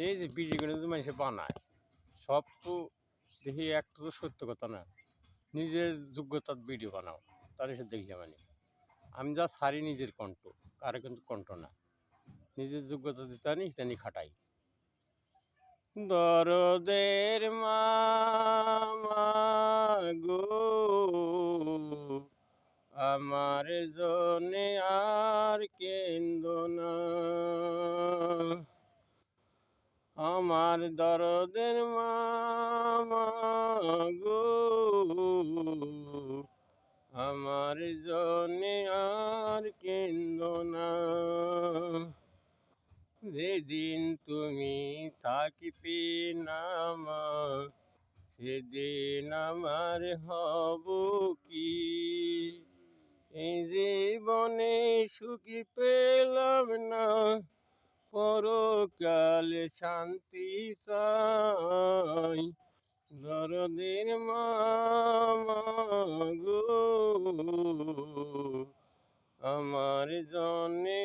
এই যে ভিডিওগুলো যে মানুষে বানায় সব তো দেখি একটা তো সত্য কথা না। নিজের যোগ্যতার ভিডিও বানাও তার এসে দেখি মানে আমি যা সারি নিজের কণ্ঠ, কারো কিন্তু কণ্ঠ না। নিজের যোগ্যতা দিতে আনি জানি খাটাই। দরদের মামা গো আমার জন্যে আর কেন্দ না, আমার দরদের মামা গো আমার জন্যে আর কেন্দ না। যেদিন তুমি থাকিবে না মা সেদিন আমার হব কি। এই জীবনে সুখী পেলাম না পরকালে শান্তি চাই। দরদের মামা গো আমার জন্যে